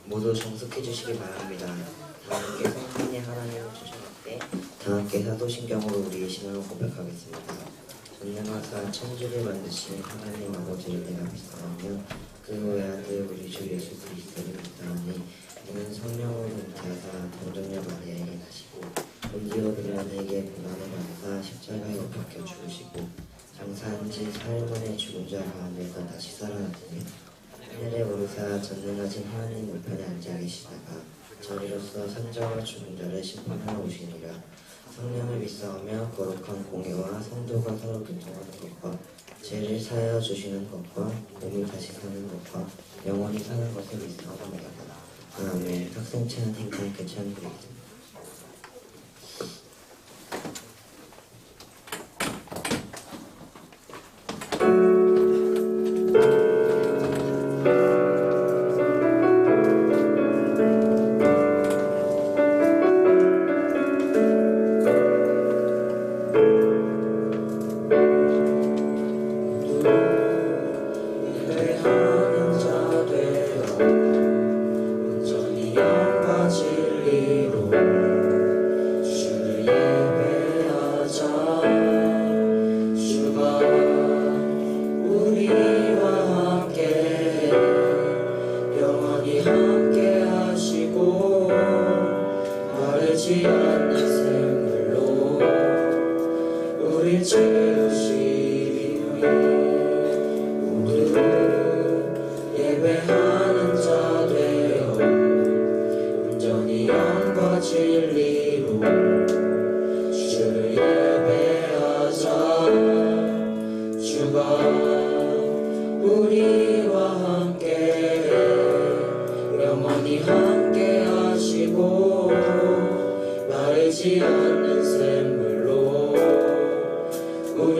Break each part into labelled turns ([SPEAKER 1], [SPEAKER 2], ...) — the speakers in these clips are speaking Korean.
[SPEAKER 1] 모두 정숙해 주시기 바랍니다. 다 함께 성신의 하나님을 주셨을 때 다 함께 사도신경으로 우리의 신앙을 고백하겠습니다. 전능하사 천지를 만드신 하나님 아버지를 내가 믿사오며 그 외아들 우리 주 예수 그리스도를 믿사오니 이는 성령을 잉태하사 동정녀 마리아에게 나시고 본디오 빌라도에게 고난을 받으사 십자가에 못 박혀 죽으시고 장사한 지 사흘 만에 죽은 자 가운데서 다시 살아나시며 하늘에 오르사 전능하신 하나님 우편에 앉아 계시다가 저리로서 산자와 죽은 자를 심판하러 오시니라. 성령을 믿사오며 거룩한 공예와 성도가 서로 교통하는 것과 죄를 사하여 주시는 것과 몸이 다시 사는 것과 영원히 사는 것을 믿사옵나이다. 아멘. 학생체는 행복하게 찬양드리겠습니다.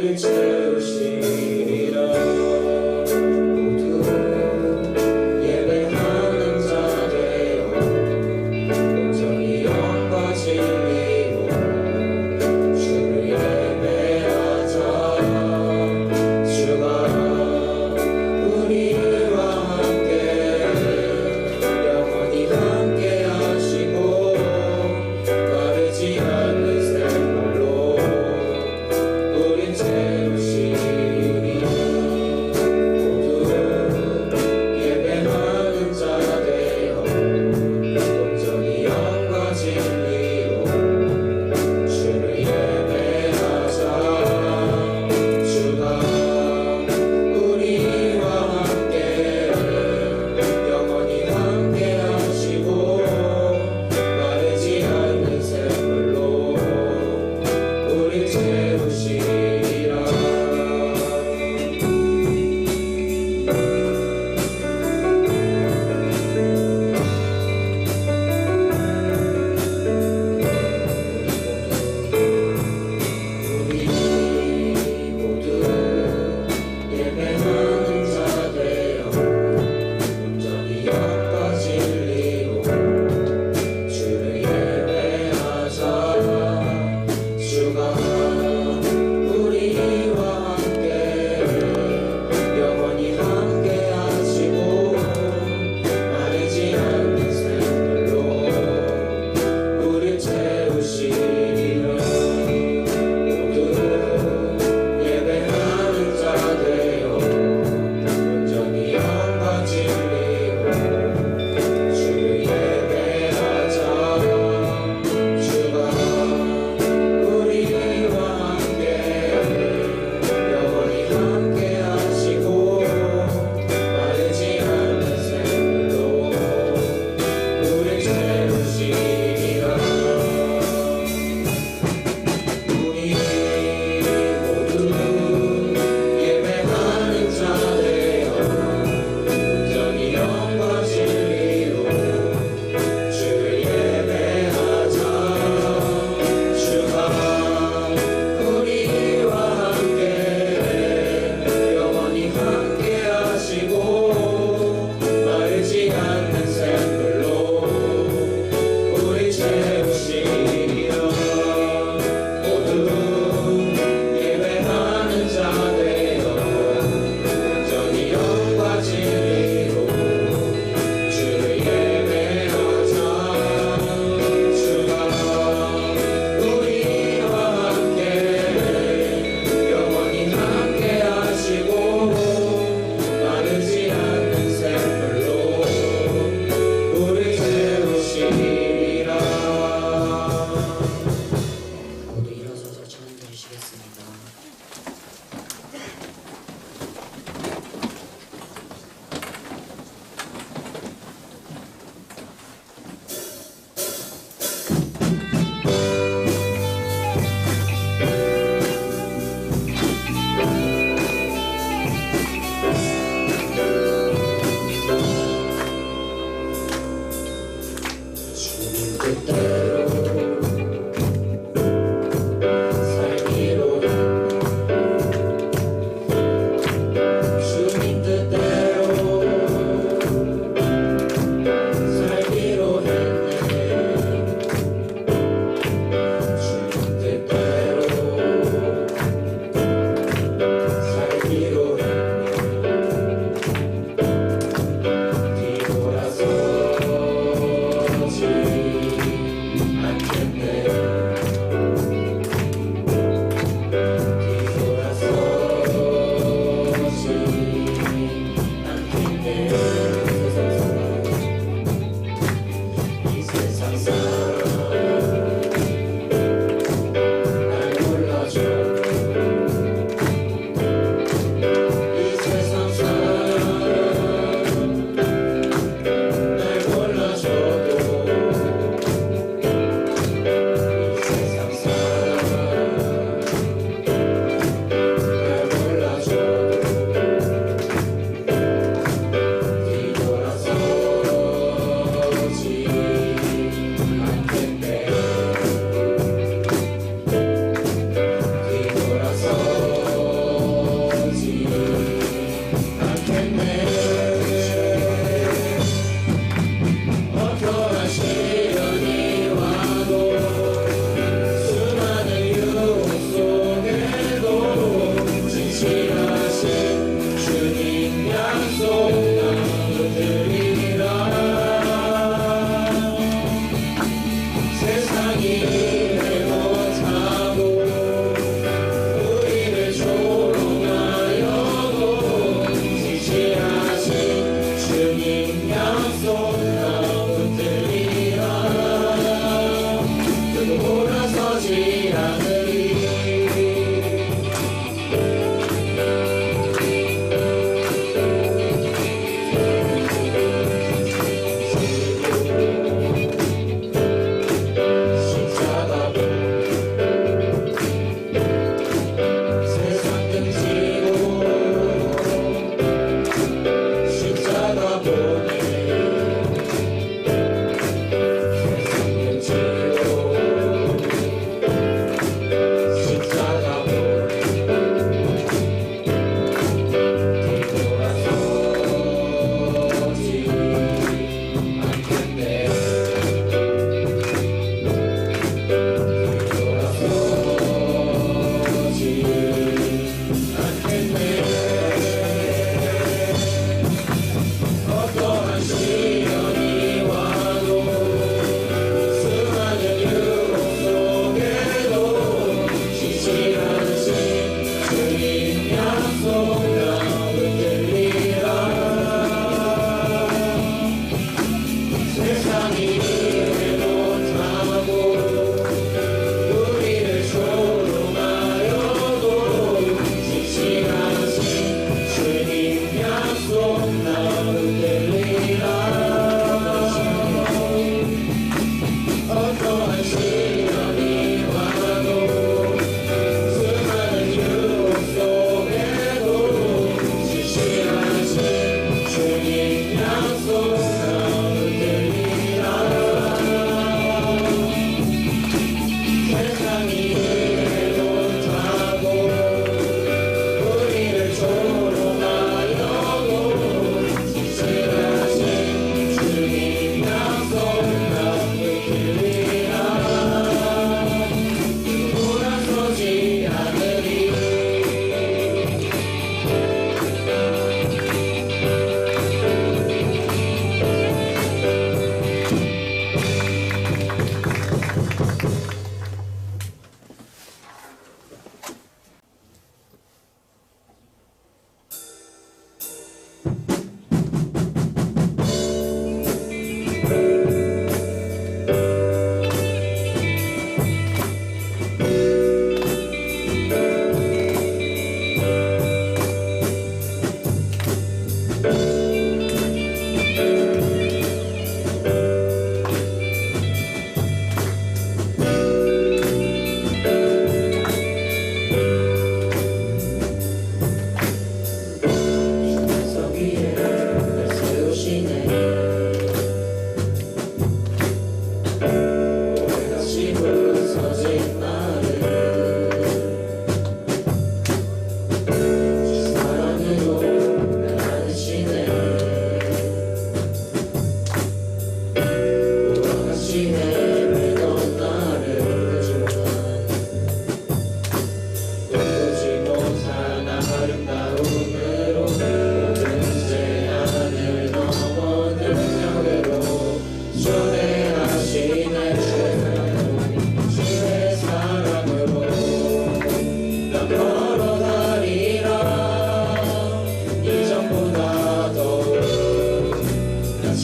[SPEAKER 2] 우린 채우시리라.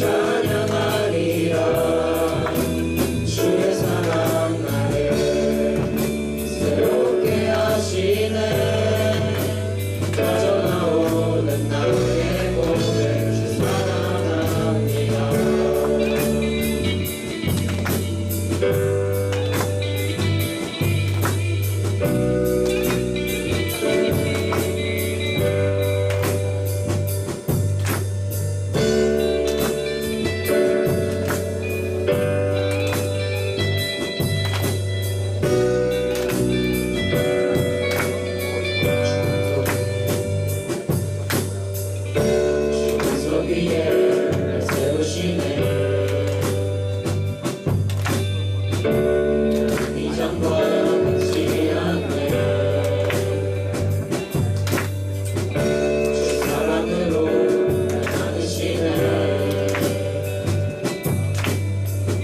[SPEAKER 1] 찬양하리라. 주의 사랑 나를 새롭게 하시네. 터져나오는 나의 고백 주 사랑합니다. 주석 위에 날 세우시네. 이전과 같지 않네. 주 사랑으로 날 안으시네.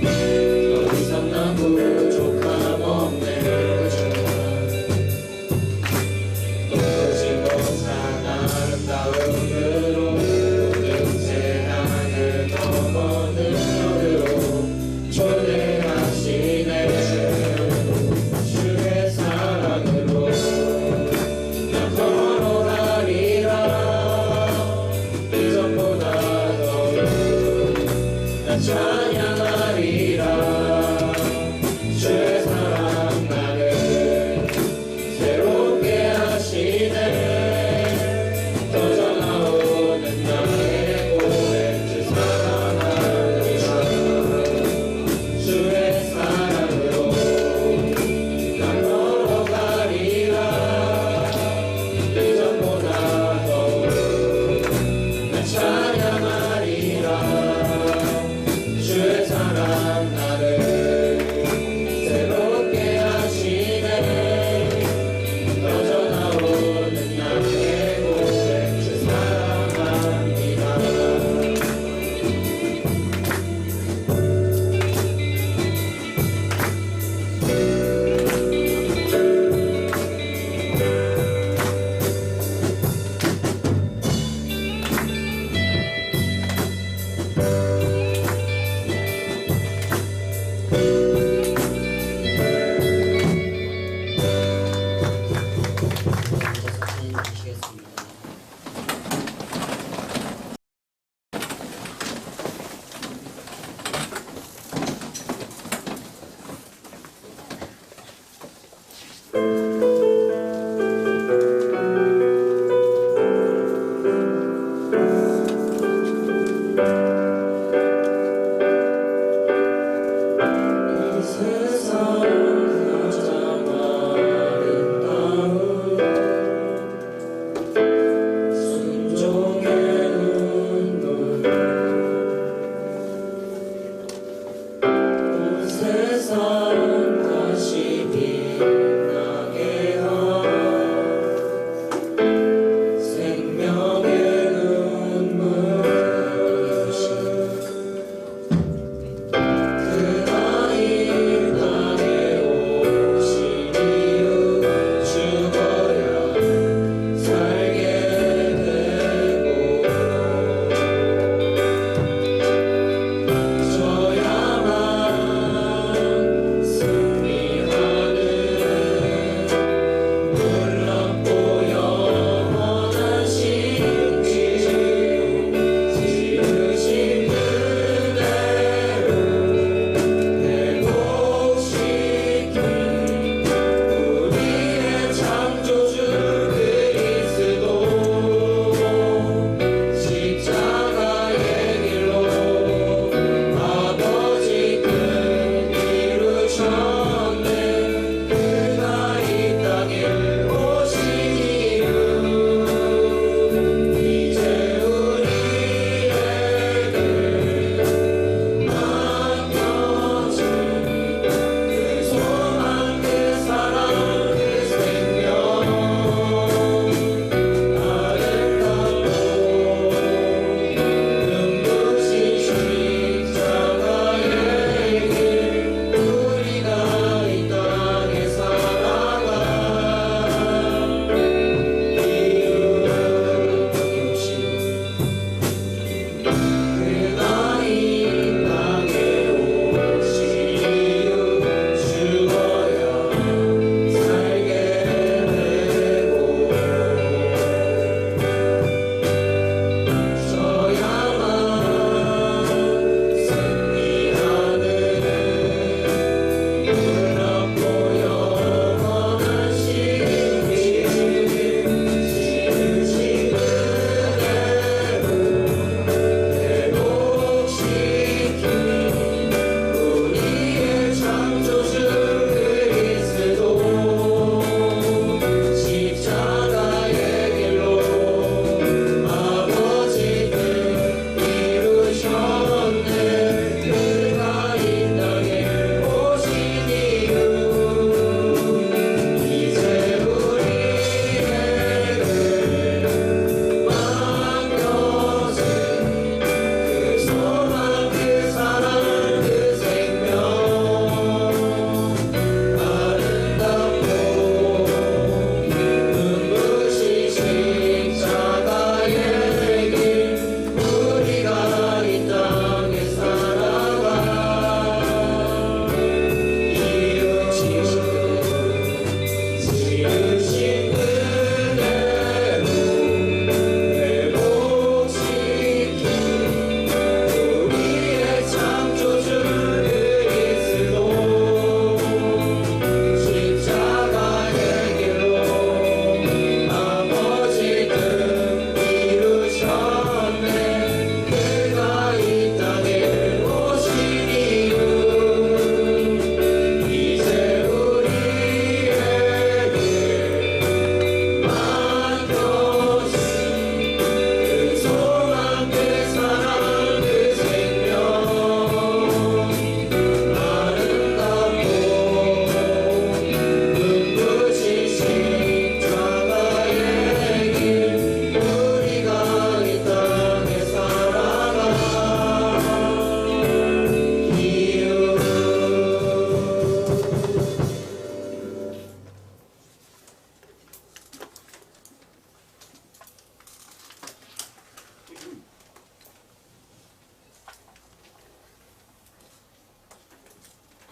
[SPEAKER 1] 더 이상 난 부족함 없네. 높아진 곳산 아름다움으로 모든 제한을 넘어 능력으로 초대하시네. 주의 사랑으로 나 걸어가리라. 이전보다 더욱 나 찬양하리라. 주의 사랑 나를 새롭게 하시네. 터져나오는 나의 고백 주 사랑하리라. 주의 사랑으로 난 걸어가리라. 이전보다 더욱 난 찬양하리라. 주의 사랑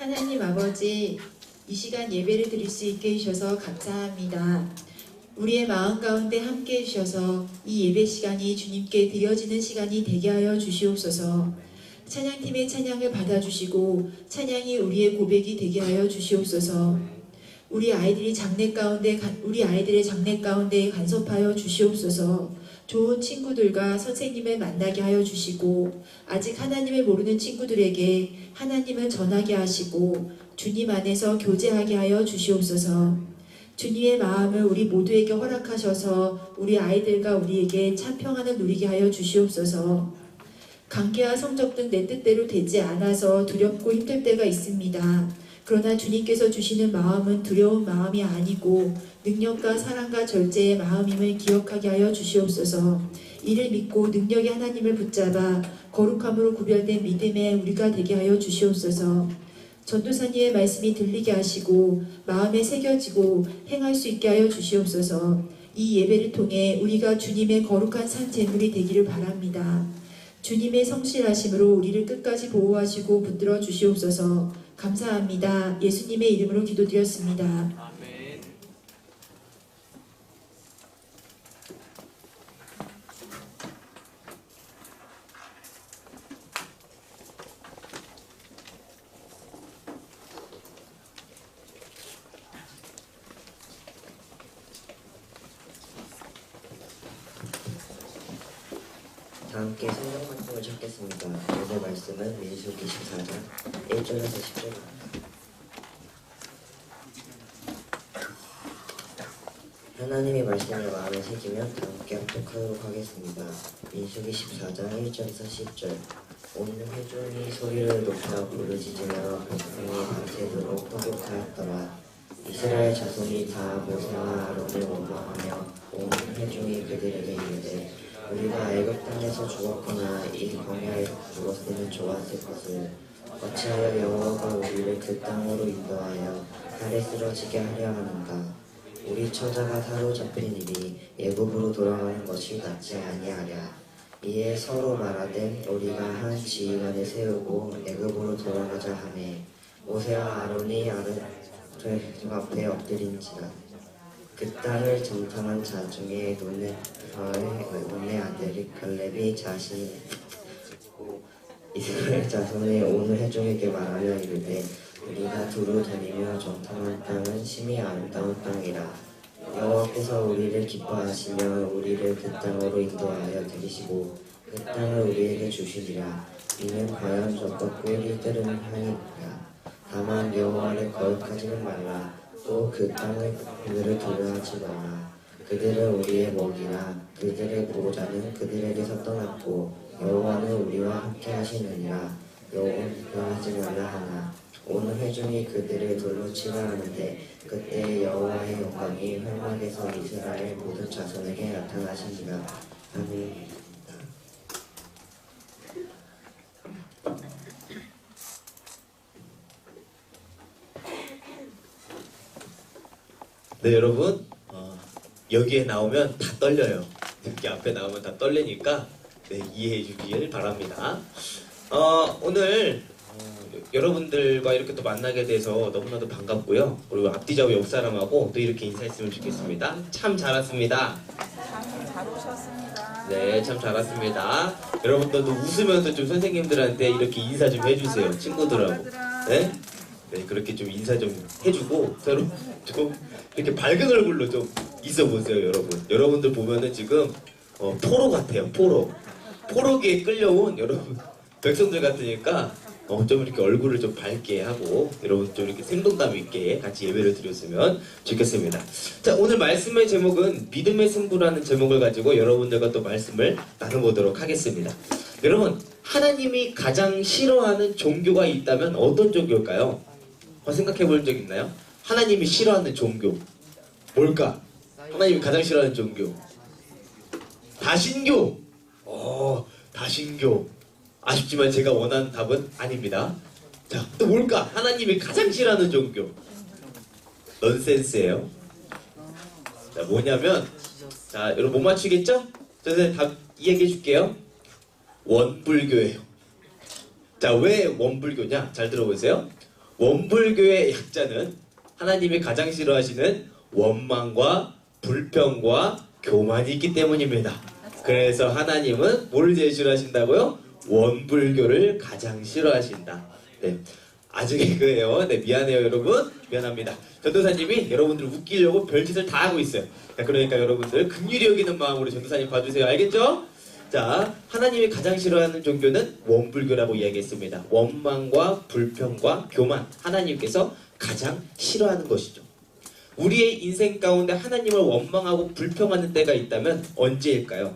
[SPEAKER 2] 하나님 아버지, 이 시간 예배를 드릴 수 있게 해주셔서 감사합니다. 우리의 마음 가운데 함께 해주셔서 이 예배 시간이 주님께 드려지는 시간이 되게 하여 주시옵소서. 찬양팀의 찬양을 받아주시고 찬양이 우리의 고백이 되게 하여 주시옵소서. 우리 아이들의 장래 가운데 간섭하여 주시옵소서. 좋은 친구들과 선생님을 만나게 하여 주시고 아직 하나님을 모르는 친구들에게 하나님을 전하게 하시고 주님 안에서 교제하게 하여 주시옵소서. 주님의 마음을 우리 모두에게 허락하셔서 우리 아이들과 우리에게 참 평안을 누리게 하여 주시옵소서. 관계와 성적 등 내 뜻대로 되지 않아서 두렵고 힘들 때가 있습니다. 그러나 주님께서 주시는 마음은 두려운 마음이 아니고 능력과 사랑과 절제의 마음임을 기억하게 하여 주시옵소서. 이를 믿고 능력의 하나님을 붙잡아 거룩함으로 구별된 믿음의 우리가 되게 하여 주시옵소서. 전도사님의 말씀이 들리게 하시고 마음에 새겨지고 행할 수 있게 하여 주시옵소서. 이 예배를 통해 우리가 주님의 거룩한 산 제물이 되기를 바랍니다. 주님의 성실하심으로 우리를 끝까지 보호하시고 붙들어 주시옵소서. 감사합니다. 예수님의 이름으로 기도드렸습니다.
[SPEAKER 3] 아멘.
[SPEAKER 1] 다 함께 성경 말씀을 찾겠습니다. 오늘 말씀은 민수기 14장 1절에서 10절입니다. 하나님의 말씀을 마음에 새기면 다 함께 합독하도록 하겠습니다. 민수기 14장 1절에서 10절. 온 회중이 소리를 높여 부르짖으며 백성이 밤새도록 통곡하였더라. 이스라엘 자손이 다 모세와 아론을 원망하며 온 회중이 그들에게 이르되 우리가 애굽 땅에서 죽었거나 이 광야에서 죽었으면 좋았을 것을 어찌하여 여호와가 우리를 그 땅으로 인도하여 칼에 쓰러지게 하려 하는가. 우리 처자가 사로잡힌 일이 애굽으로 돌아가는 것이 낫지 아니하랴. 이에 서로 말하되 우리가 한 지휘관을 세우고 애굽으로 돌아가자 하매 모세와 아론이 아론 앞에 엎드린지라. 그 땅을 정탐한 자 중에 논의 아들 갈렙이 자신이 이스라엘 자손의 온 회중에게 말하며 이르되 우리가 두루 다니며 정탐한 땅은 심히 아름다운 땅이라. 여호와께서 우리를 기뻐하시며 우리를 그 땅으로 인도하여 들이시고 그 땅을 우리에게 주시리라. 이는 과연 적과 꿀이 흐르는 향이니라. 다만 여호와를 거역하지는 말라. 또 그 땅을 그들을 두려워하지 말라. 그들은 우리의 먹이라. 그들의 보호자는 그들에게서 떠났고 여호와는 우리와 함께 하시느니라. 여호와하지 말라 하나 온 회중이 그들을 돌로 치려 하는데 그때 여호와의 영광이 회막에서 이스라엘 모든 자손에게 나타나시니라. 아멘.
[SPEAKER 3] 네, 여러분, 여기에 나오면 다 떨려요. 여기 앞에 나오면 다 떨리니까 네, 이해해 주길 바랍니다. 오늘 여러분들과 이렇게 또 만나게 돼서 너무나도 반갑고요. 그리고 앞뒤 좌우 옆 사람하고 또 이렇게 인사했으면 좋겠습니다. 참 잘 왔습니다.
[SPEAKER 4] 잘 오셨습니다.
[SPEAKER 3] 네, 참 잘 왔습니다. 여러분들도 웃으면서 좀 선생님들한테 이렇게 인사 좀 해주세요. 친구들하고. 네? 네, 그렇게 좀 인사 좀 해주고 서로 좀 이렇게 밝은 얼굴로 좀 있어 보세요, 여러분. 여러분들 보면은 지금 포로 같아요, 포로. 포로기에 끌려온 여러분 백성들 같으니까 좀 이렇게 얼굴을 좀 밝게 하고 여러분 좀 이렇게 생동감 있게 같이 예배를 드렸으면 좋겠습니다. 자, 오늘 말씀의 제목은 믿음의 승부라는 제목을 가지고 여러분들과 또 말씀을 나눠보도록 하겠습니다. 여러분, 하나님이 가장 싫어하는 종교가 있다면 어떤 종교일까요? 생각해 볼 적 있나요? 하나님이 싫어하는 종교 뭘까? 하나님이 가장 싫어하는 종교 다신교. 다신교. 아쉽지만 제가 원하는 답은 아닙니다. 자, 또 뭘까? 하나님이 가장 싫어하는 종교 넌센스예요. 자, 뭐냐면, 자, 여러분 못 맞추겠죠? 선생님 답 이야기해 줄게요. 원불교예요. 자, 왜 원불교냐? 잘 들어보세요. 원불교의 약자는 하나님이 가장 싫어하시는 원망과 불평과 교만이 있기 때문입니다. 그래서 하나님은 뭘 제일 싫어하신다고요? 원불교를 가장 싫어하신다. 네. 아주 개그예요. 네, 미안해요, 여러분. 미안합니다. 전도사님이 여러분들 웃기려고 별짓을 다 하고 있어요. 그러니까 여러분들 긍휼히 여기는 마음으로 전도사님 봐주세요. 알겠죠? 자, 하나님이 가장 싫어하는 종교는 원불교라고 이야기했습니다. 원망과 불평과 교만, 하나님께서 가장 싫어하는 것이죠. 우리의 인생 가운데 하나님을 원망하고 불평하는 때가 있다면 언제일까요?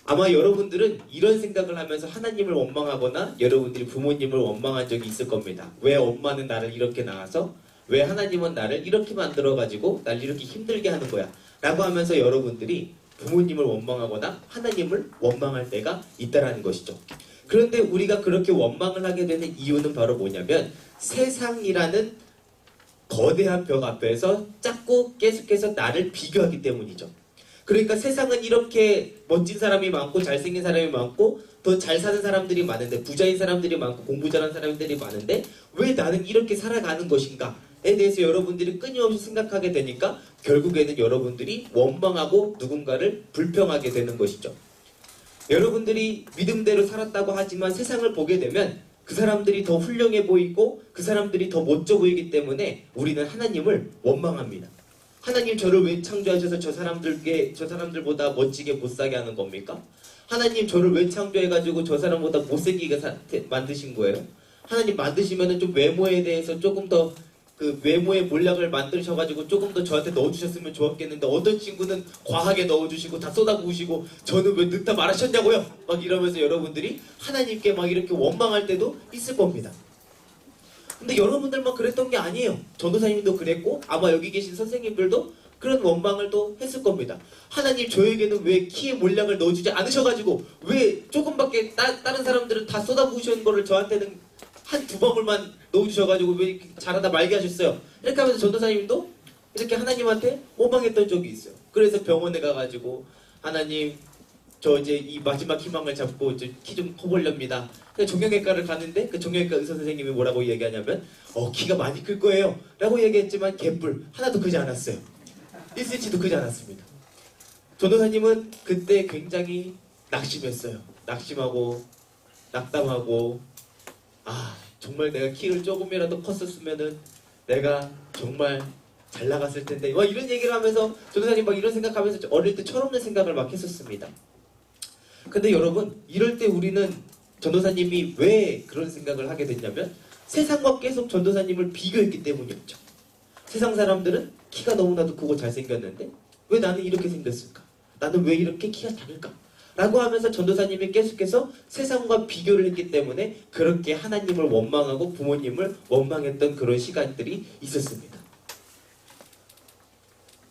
[SPEAKER 3] 아마 여러분들은 이런 생각을 하면서 하나님을 원망하거나 여러분들이 부모님을 원망한 적이 있을 겁니다. 왜 엄마는 나를 이렇게 낳아서? 왜 하나님은 나를 이렇게 만들어가지고 날 이렇게 힘들게 하는 거야? 라고 하면서 여러분들이 부모님을 원망하거나 하나님을 원망할 때가 있다라는 것이죠. 그런데 우리가 그렇게 원망을 하게 되는 이유는 바로 뭐냐면 세상이라는 거대한 벽 앞에서 자꾸 계속해서 나를 비교하기 때문이죠. 그러니까 세상은 이렇게 멋진 사람이 많고 잘생긴 사람이 많고 더 잘 사는 사람들이 많은데 부자인 사람들이 많고 공부 잘하는 사람들이 많은데 왜 나는 이렇게 살아가는 것인가에 대해서 여러분들이 끊임없이 생각하게 되니까 결국에는 여러분들이 원망하고 누군가를 불평하게 되는 것이죠. 여러분들이 믿음대로 살았다고 하지만 세상을 보게 되면 그 사람들이 더 훌륭해 보이고 그 사람들이 더 멋져 보이기 때문에 우리는 하나님을 원망합니다. 하나님 저를 왜 창조하셔서 저 사람들보다 멋지게 못사게 하는 겁니까? 하나님 저를 왜 창조해가지고 저 사람보다 못생기게 만드신 거예요? 하나님 만드시면은 좀 외모에 대해서 조금 더 그 외모의 몰약을 만드셔가지고 조금 더 저한테 넣어주셨으면 좋았겠는데 어떤 친구는 과하게 넣어주시고 다 쏟아부으시고 저는 왜 늙다 말하셨냐고요? 막 이러면서 여러분들이 하나님께 막 이렇게 원망할 때도 있을 겁니다. 근데 여러분들만 그랬던 게 아니에요. 전도사님도 그랬고 아마 여기 계신 선생님들도 그런 원망을 또 했을 겁니다. 하나님 저에게는 왜 키에 몰약을 넣어주지 않으셔가지고 왜 조금밖에 다른 사람들은 다 쏟아부으시는 거를 저한테는 한 두 방울만 넣어주셔가지고 왜 이렇게 자라다 말게 하셨어요? 이렇게 하면서 전도사님도 이렇게 하나님한테 원망했던 적이 있어요. 그래서 병원에 가가지고 하나님 저 이제 이 마지막 희망을 잡고 키 좀 커보렵니다. 정형외과를 가는데 그 정형외과 의사 선생님이 뭐라고 얘기하냐면 키가 많이 클 거예요 라고 얘기했지만 개뿔 하나도 크지 않았어요. 1cm도 크지 않았습니다. 전도사님은 그때 굉장히 낙심했어요. 낙심하고 낙담하고 정말 내가 키를 조금이라도 컸었으면은 내가 정말 잘 나갔을 텐데 막 이런 얘기를 하면서 전도사님 막 이런 생각하면서 어릴 때 철없는 생각을 막 했었습니다. 근데 여러분 이럴 때 우리는 전도사님이 왜 그런 생각을 하게 됐냐면 세상과 계속 전도사님을 비교했기 때문이었죠. 세상 사람들은 키가 너무나도 크고 잘생겼는데 왜 나는 이렇게 생겼을까? 나는 왜 이렇게 키가 작을까? 라고 하면서 전도사님이 계속해서 세상과 비교를 했기 때문에 그렇게 하나님을 원망하고 부모님을 원망했던 그런 시간들이 있었습니다.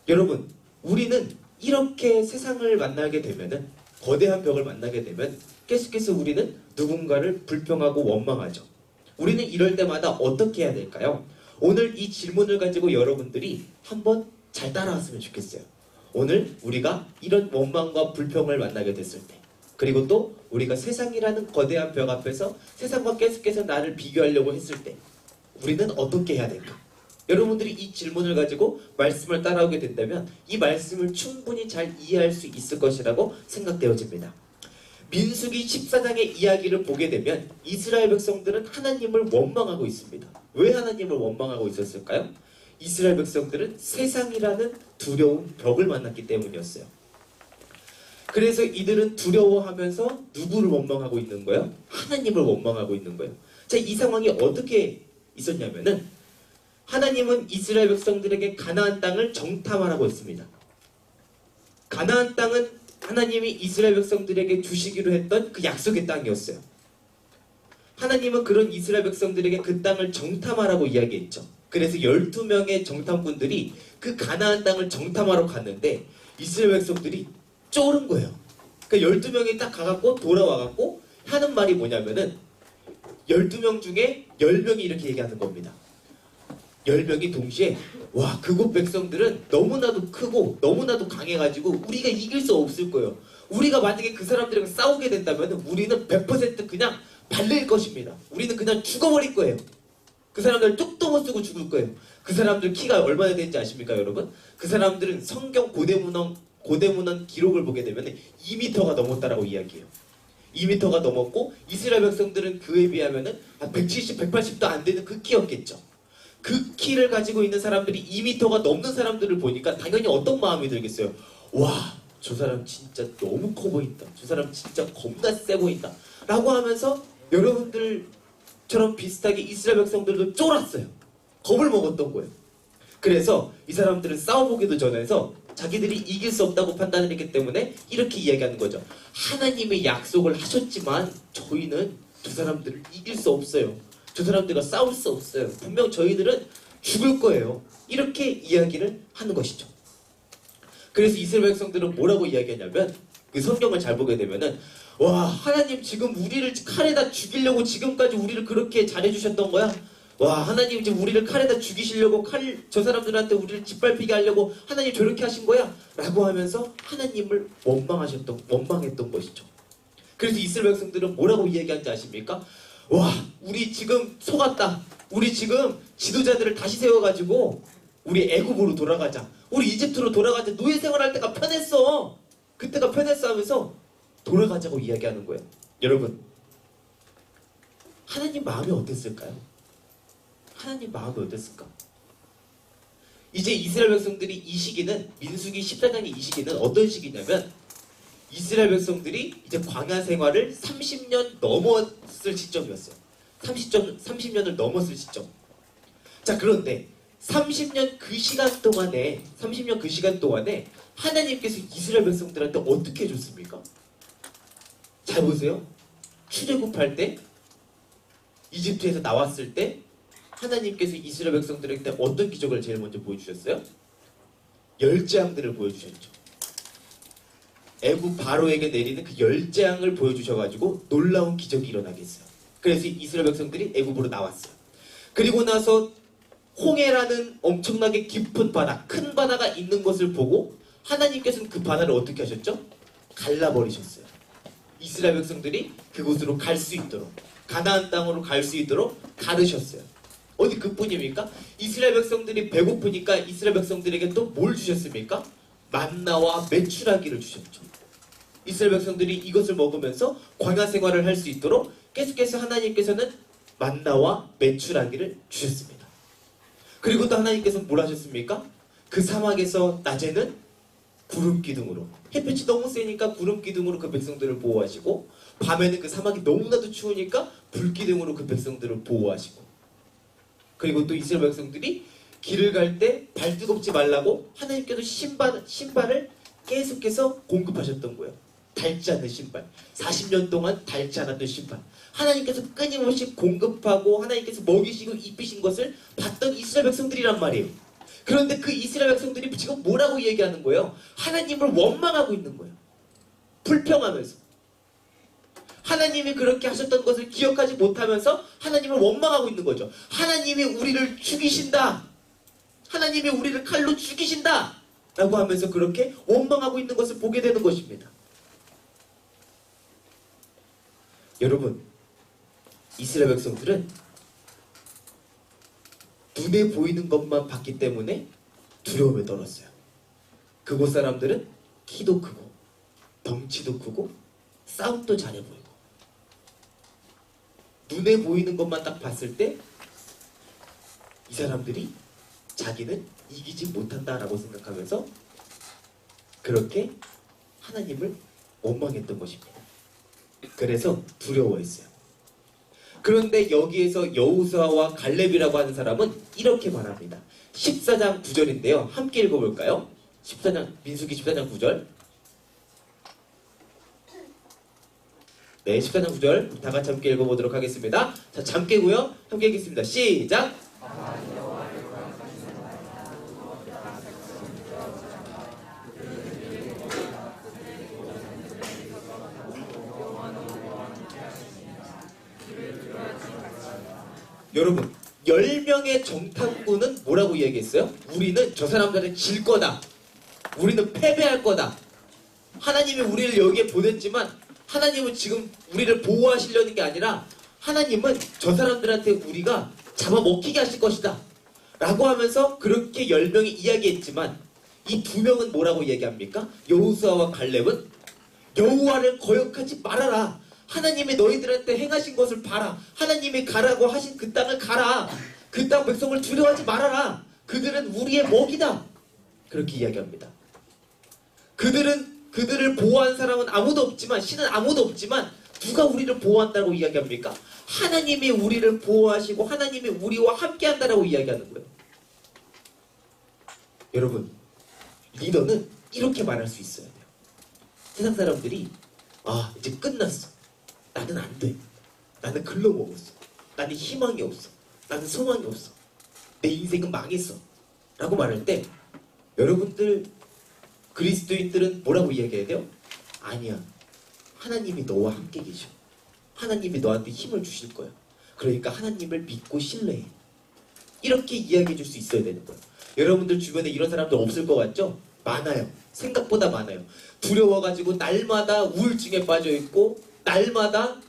[SPEAKER 3] 여러분 우리는 이렇게 세상을 만나게 되면은 거대한 벽을 만나게 되면 계속해서 우리는 누군가를 불평하고 원망하죠. 우리는 이럴 때마다 어떻게 해야 될까요? 오늘 이 질문을 가지고 여러분들이 한번 잘 따라왔으면 좋겠어요. 오늘 우리가 이런 원망과 불평을 만나게 됐을 때 그리고 또 우리가 세상이라는 거대한 벽 앞에서 세상과 계속해서 나를 비교하려고 했을 때 우리는 어떻게 해야 될까? 여러분들이 이 질문을 가지고 말씀을 따라오게 된다면 이 말씀을 충분히 잘 이해할 수 있을 것이라고 생각되어집니다. 민수기 14장의 이야기를 보게 되면 이스라엘 백성들은 하나님을 원망하고 있습니다. 왜 하나님을 원망하고 있었을까요? 이스라엘 백성들은 세상이라는 두려운 벽을 만났기 때문이었어요. 그래서 이들은 두려워하면서 누구를 원망하고 있는 거예요? 하나님을 원망하고 있는 거예요. 자, 이 상황이 어떻게 있었냐면은 하나님은 이스라엘 백성들에게 가나안 땅을 정탐하라고 했습니다. 가나안 땅은 하나님이 이스라엘 백성들에게 주시기로 했던 그 약속의 땅이었어요. 하나님은 그런 이스라엘 백성들에게 그 땅을 정탐하라고 이야기했죠. 그래서 12명의 정탐꾼들이 그 가나안 땅을 정탐하러 갔는데 이스라엘 백성들이 쫄은 거예요. 그러니까 12명이 딱 가갖고 돌아와갖고 하는 말이 뭐냐면은 12명 중에 10명이 이렇게 얘기하는 겁니다. 10명이 동시에 와, 그곳 백성들은 너무나도 크고 너무나도 강해가지고 우리가 이길 수 없을 거예요. 우리가 만약에 그 사람들이랑 싸우게 된다면 우리는 100% 그냥 발릴 것입니다. 우리는 그냥 죽어버릴 거예요. 그 사람들 뚝도 못 쓰고 죽을 거예요. 그 사람들 키가 얼마나 되는지 아십니까, 여러분? 그 사람들은 성경 고대문헌 기록을 보게 되면 2m가 넘었다라고 이야기해요. 2m가 넘었고 이스라엘 백성들은 그에 비하면은 한 170, 180도 안 되는 그 키였겠죠. 그 키를 가지고 있는 사람들이 2m가 넘는 사람들을 보니까 당연히 어떤 마음이 들겠어요? 와, 저 사람 진짜 너무 커 보인다. 저 사람 진짜 겁나 세 보인다. 라고 하면서 여러분들처럼 비슷하게 이스라엘 백성들도 쫄았어요. 겁을 먹었던 거예요. 그래서 이 사람들은 싸워보기도 전에서 자기들이 이길 수 없다고 판단을 했기 때문에 이렇게 이야기하는 거죠. 하나님의 약속을 하셨지만 저희는 두 사람들을 이길 수 없어요. 저 사람들과 싸울 수 없어요. 분명 저희들은 죽을 거예요. 이렇게 이야기를 하는 것이죠. 그래서 이스라엘 백성들은 뭐라고 이야기하냐면 그 성경을 잘 보게 되면은 와, 하나님 지금 우리를 칼에다 죽이려고 지금까지 우리를 그렇게 잘해주셨던 거야? 와, 하나님 지금 우리를 칼에다 죽이시려고 저 사람들한테 우리를 짓밟히게 하려고 하나님 저렇게 하신 거야? 라고 하면서 하나님을 원망했던 것이죠. 그래서 이스라엘 백성들은 뭐라고 이야기하는지 아십니까? 와, 우리 지금 속았다. 우리 지금 지도자들을 다시 세워가지고 우리 애굽으로 돌아가자. 우리 이집트로 돌아가자. 노예 생활할 때가 편했어. 그때가 편했어 하면서 돌아가자고 이야기하는 거예요. 여러분, 하나님 마음이 어땠을까요? 하나님 마음이 어땠을까? 이제 이스라엘 백성들이 이 시기는 민수기 14장의 이 시기는 어떤 시기냐면 이스라엘 백성들이 이제 광야 생활을 30년 넘었을 시점이었어요. 30년을 넘었을 시점. 자, 그런데 30년 그 시간 동안에 하나님께서 이스라엘 백성들한테 어떻게 해줬습니까? 잘 보세요. 출애굽할 때, 이집트에서 나왔을 때 하나님께서 이스라엘 백성들에게 어떤 기적을 제일 먼저 보여주셨어요? 열재앙들을 보여주셨죠. 애굽 바로에게 내리는 그 열재앙을 보여주셔가지고 놀라운 기적이 일어나게 했어요. 그래서 이스라엘 백성들이 애굽으로 나왔어요. 그리고 나서 홍해라는 엄청나게 깊은 바다, 큰 바다가 있는 것을 보고 하나님께서는 그 바다를 어떻게 하셨죠? 갈라버리셨어요. 이스라엘 백성들이 그곳으로 갈 수 있도록, 가나안 땅으로 갈 수 있도록 가르셨어요. 어디 그뿐입니까? 이스라엘 백성들이 배고프니까 이스라엘 백성들에게 또 뭘 주셨습니까? 만나와 메추라기를 주셨죠. 이스라엘 백성들이 이것을 먹으면서 광야 생활을 할 수 있도록 계속해서 하나님께서는 만나와 메추라기를 주셨습니다. 그리고 또 하나님께서 뭘 하셨습니까? 그 사막에서 낮에는 구름 기둥으로, 햇빛이 너무 세니까 구름 기둥으로 그 백성들을 보호하시고, 밤에는 그 사막이 너무나도 추우니까 불 기둥으로 그 백성들을 보호하시고, 그리고 또 이스라엘 백성들이 길을 갈 때 발 뜨겁지 말라고 하나님께서 신발을 계속해서 공급하셨던 거예요. 닳지 않는 신발. 40년 동안 닳지 않았던 신발. 하나님께서 끊임없이 공급하고 하나님께서 먹이시고 입히신 것을 봤던 이스라엘 백성들이란 말이에요. 그런데 그 이스라엘 백성들이 지금 뭐라고 얘기하는 거예요? 하나님을 원망하고 있는 거예요. 불평하면서. 하나님이 그렇게 하셨던 것을 기억하지 못하면서 하나님을 원망하고 있는 거죠. 하나님이 우리를 죽이신다. 하나님이 우리를 칼로 죽이신다. 라고 하면서 그렇게 원망하고 있는 것을 보게 되는 것입니다. 여러분, 이스라엘 백성들은 눈에 보이는 것만 봤기 때문에 두려움에 떨었어요. 그곳 사람들은 키도 크고 덩치도 크고 싸움도 잘해 보이고, 눈에 보이는 것만 딱 봤을 때 이 사람들이 자기는 이기지 못한다라고 생각하면서 그렇게 하나님을 원망했던 것입니다. 그래서 두려워했어요. 그런데 여기에서 여호수아와 갈렙이라고 하는 사람은 이렇게 말합니다. 14장 9절인데요. 함께 읽어볼까요? 민수기 14장 9절. 네, 14장 9절 다 같이 함께 읽어보도록 하겠습니다. 자, 잠 깨고요. 함께 읽겠습니다. 시작! 여러분, 10명의 정탐꾼은 뭐라고 이야기했어요? 우리는 저 사람들한테 질 거다. 우리는 패배할 거다. 하나님이 우리를 여기에 보냈지만 하나님은 지금 우리를 보호하시려는 게 아니라 하나님은 저 사람들한테 우리가 잡아먹히게 하실 것이다 라고 하면서 그렇게 10명이 이야기했지만 이 2명은 뭐라고 이야기합니까? 여호수아와 갈렙은 여호와를 거역하지 말아라. 하나님이 너희들한테 행하신 것을 봐라. 하나님이 가라고 하신 그 땅을 가라. 그 땅 백성을 두려워하지 말아라. 그들은 우리의 먹이다. 그렇게 이야기합니다. 그들을 보호한 사람은 아무도 없지만, 신은 아무도 없지만 누가 우리를 보호한다고 이야기합니까? 하나님이 우리를 보호하시고 하나님이 우리와 함께한다라고 이야기하는 거예요. 여러분, 리더는 이렇게 말할 수 있어야 돼요. 세상 사람들이 이제 끝났어. 나는 안 돼. 나는 글러먹었어. 나는 희망이 없어. 나는 소망이 없어. 내 인생은 망했어. 라고 말할 때 여러분들 그리스도인들은 뭐라고 이야기해야 돼요? 아니야. 하나님이 너와 함께 계셔. 하나님이 너한테 힘을 주실 거야. 그러니까 하나님을 믿고 신뢰해. 이렇게 이야기해 줄 수 있어야 되는 거예요. 여러분들 주변에 이런 사람들 없을 것 같죠? 많아요. 생각보다 많아요. 두려워가지고 날마다 우울증에 빠져있고 날마다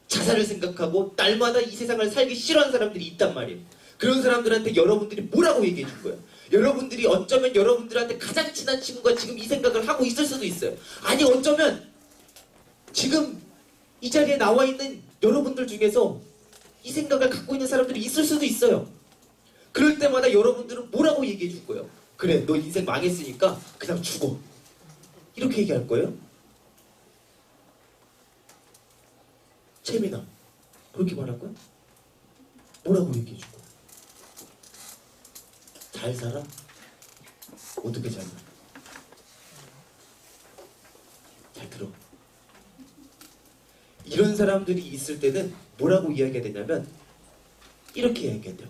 [SPEAKER 3] 자살을 생각하고 날마다 이 세상을 살기 싫어하는 사람들이 있단 말이에요. 그런 사람들한테 여러분들이 뭐라고 얘기해 줄 거예요? 여러분들이 어쩌면 여러분들한테 가장 친한 친구가 지금 이 생각을 하고 있을 수도 있어요. 아니 어쩌면 지금 이 자리에 나와 있는 여러분들 중에서 이 생각을 갖고 있는 사람들이 있을 수도 있어요. 그럴 때마다 여러분들은 뭐라고 얘기해 줄 거예요? 그래, 너 인생 망했으니까 그냥 죽어. 이렇게 얘기할 거예요? 채민아, 그렇게 말할 거야? 뭐라고 얘기해 줄 거야? 잘 살아? 어떻게 잘 살아? 잘 들어. 이런 사람들이 있을 때는 뭐라고 이야기해야 되냐면 이렇게 이야기해야 돼요.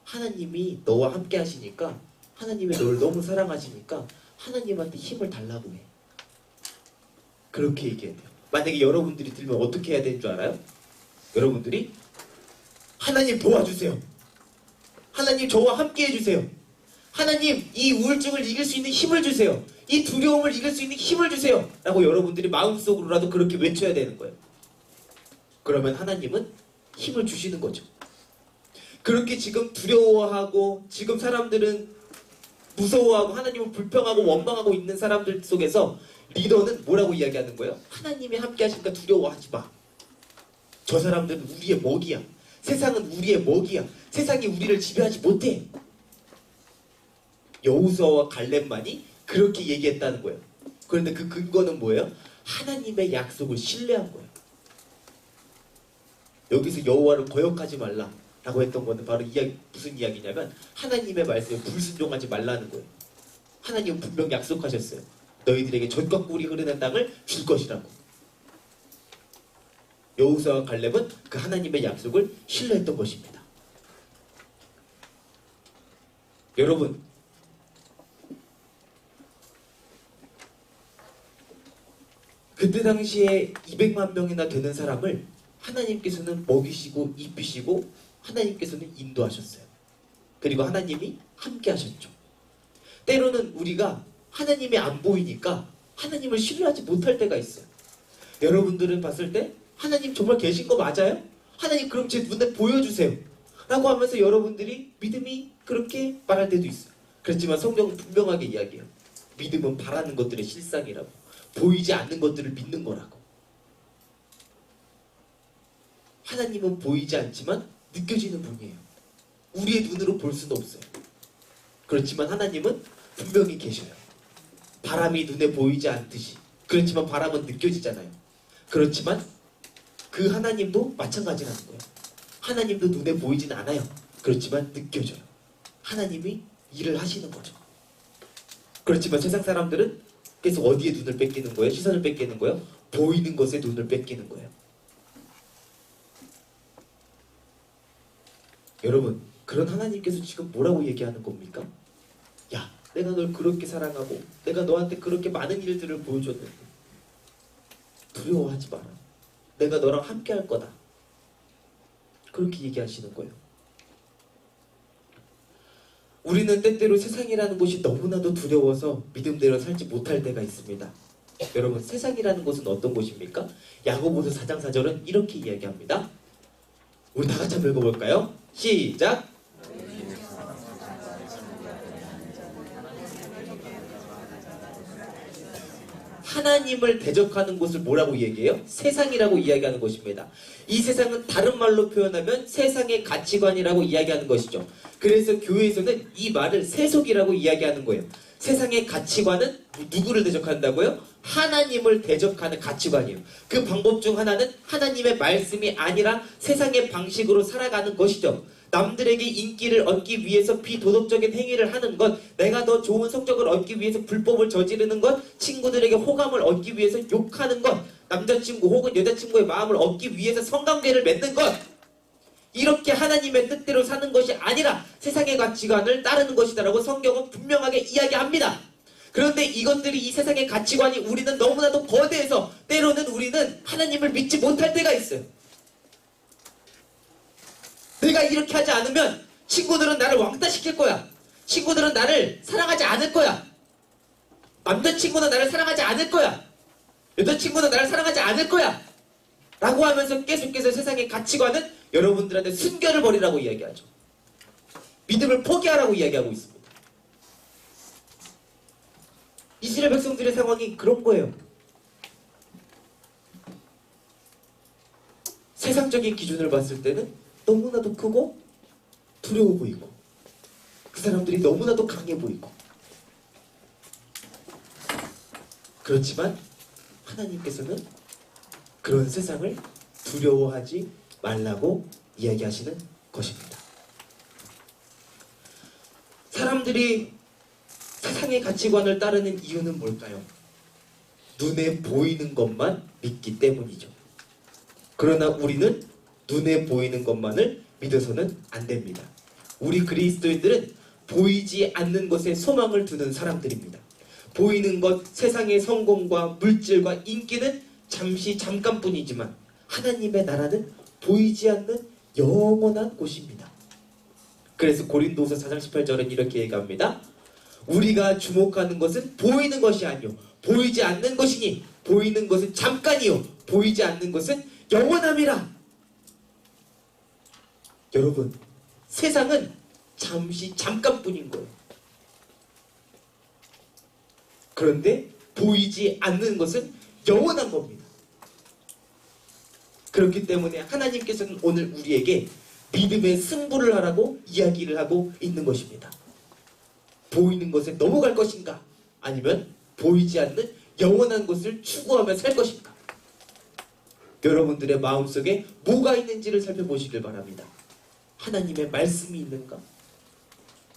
[SPEAKER 3] 하나님이 너와 함께 하시니까, 하나님이 너를 너무 사랑하시니까 하나님한테 힘을 달라고 해. 그렇게 얘기해야 돼요. 만약에 여러분들이 들면 어떻게 해야 되는 줄 알아요? 여러분들이 하나님 도와주세요. 하나님 저와 함께 해주세요. 하나님 이 우울증을 이길 수 있는 힘을 주세요. 이 두려움을 이길 수 있는 힘을 주세요. 라고 여러분들이 마음속으로라도 그렇게 외쳐야 되는 거예요. 그러면 하나님은 힘을 주시는 거죠. 그렇게 지금 두려워하고 지금 사람들은 무서워하고 하나님을 불평하고 원망하고 있는 사람들 속에서 리더는 뭐라고 이야기하는 거예요? 하나님이 함께 하시니까 두려워하지 마. 저 사람들은 우리의 먹이야. 세상은 우리의 먹이야. 세상이 우리를 지배하지 못해. 여호수아와 갈렙만이 그렇게 얘기했다는 거예요. 그런데 그 근거는 뭐예요? 하나님의 약속을 신뢰한 거예요. 여기서 여호와를 거역하지 말라 라고 했던 거는 바로 무슨 이야기냐면 하나님의 말씀에 불순종하지 말라는 거예요. 하나님은 분명히 약속하셨어요. 너희들에게 젖과 꿀이 흐르는 땅을 줄 것이라고. 여호수아와 갈렙은 그 하나님의 약속을 신뢰했던 것입니다. 여러분, 그때 당시에 200만 명이나 되는 사람을 하나님께서는 먹이시고 입히시고 하나님께서는 인도하셨어요. 그리고 하나님이 함께 하셨죠. 때로는 우리가 하나님이 안 보이니까 하나님을 신뢰하지 못할 때가 있어요. 여러분들은 봤을 때 하나님 정말 계신 거 맞아요? 하나님 그럼 제 눈에 보여주세요 라고 하면서 여러분들이 믿음이 그렇게 말할 때도 있어요. 그렇지만 성경은 분명하게 이야기해요. 믿음은 바라는 것들의 실상이라고. 보이지 않는 것들을 믿는 거라고. 하나님은 보이지 않지만 느껴지는 분이에요. 우리의 눈으로 볼 수는 없어요. 그렇지만 하나님은 분명히 계셔요. 바람이 눈에 보이지 않듯이. 그렇지만 바람은 느껴지잖아요. 그렇지만 그 하나님도 마찬가지라는 거예요. 하나님도 눈에 보이진 않아요. 그렇지만 느껴져요. 하나님이 일을 하시는 거죠. 그렇지만 세상 사람들은 계속 어디에 눈을 뺏기는 거예요? 시선을 뺏기는 거예요? 보이는 것에 눈을 뺏기는 거예요. 여러분, 그런 하나님께서 지금 뭐라고 얘기하는 겁니까? 야, 내가 널 그렇게 사랑하고 내가 너한테 그렇게 많은 일들을 보여줬는데 두려워하지 마라. 내가 너랑 함께 할 거다. 그렇게 얘기하시는 거예요. 우리는 때때로 세상이라는 곳이 너무나도 두려워서 믿음대로 살지 못할 때가 있습니다. 여러분, 세상이라는 곳은 어떤 곳입니까? 야고보서 4장 4절은 이렇게 이야기합니다. 우리 다 같이 한번 읽어볼까요? 시작! 하나님을 대적하는 곳을 뭐라고 얘기해요? 세상이라고 이야기하는 것입니다. 이 세상은 다른 말로 표현하면 세상의 가치관이라고 이야기하는 것이죠. 그래서 교회에서는 이 말을 세속이라고 이야기하는 거예요. 세상의 가치관은 누구를 대적한다고요? 하나님을 대적하는 가치관이에요. 그 방법 중 하나는 하나님의 말씀이 아니라 세상의 방식으로 살아가는 것이죠. 남들에게 인기를 얻기 위해서 비도덕적인 행위를 하는 것, 내가 더 좋은 성적을 얻기 위해서 불법을 저지르는 것, 친구들에게 호감을 얻기 위해서 욕하는 것, 남자친구 혹은 여자친구의 마음을 얻기 위해서 성관계를 맺는 것, 이렇게 하나님의 뜻대로 사는 것이 아니라 세상의 가치관을 따르는 것이다라고 성경은 분명하게 이야기합니다. 그런데 이것들이 이 세상의 가치관이 우리는 너무나도 거대해서 때로는 우리는 하나님을 믿지 못할 때가 있어요. 내가 이렇게 하지 않으면 친구들은 나를 왕따시킬 거야. 친구들은 나를 사랑하지 않을 거야. 남자친구는 나를 사랑하지 않을 거야. 여자친구는 나를 사랑하지 않을 거야. 라고 하면서 계속해서 세상의 가치관은 여러분들한테 순결을 버리라고 이야기하죠. 믿음을 포기하라고 이야기하고 있습니다. 이스라엘 백성들의 상황이 그런 거예요. 세상적인 기준을 봤을 때는 너무나도 크고 두려워 보이고 그 사람들이 너무나도 강해 보이고, 그렇지만 하나님께서는 그런 세상을 두려워하지 말라고 이야기하시는 것입니다. 사람들이 세상의 가치관을 따르는 이유는 뭘까요? 눈에 보이는 것만 믿기 때문이죠. 그러나 우리는 눈에 보이는 것만을 믿어서는 안 됩니다. 우리 그리스도인들은 보이지 않는 것에 소망을 두는 사람들입니다. 보이는 것, 세상의 성공과 물질과 인기는 잠깐뿐이지만 하나님의 나라는 보이지 않는 영원한 곳입니다. 그래서 고린도후서 4장 18절은 이렇게 얘기합니다. 우리가 주목하는 것은 보이는 것이 아니요 보이지 않는 것이니 보이는 것은 잠깐이요 보이지 않는 것은 영원함이라. 여러분, 세상은 잠깐뿐인 거예요. 그런데 보이지 않는 것은 영원한 겁니다. 그렇기 때문에 하나님께서는 오늘 우리에게 믿음의 승부를 하라고 이야기를 하고 있는 것입니다. 보이는 것에 넘어갈 것인가? 아니면 보이지 않는 영원한 것을 추구하며 살 것인가? 여러분들의 마음속에 뭐가 있는지를 살펴보시길 바랍니다. 하나님의 말씀이 있는가?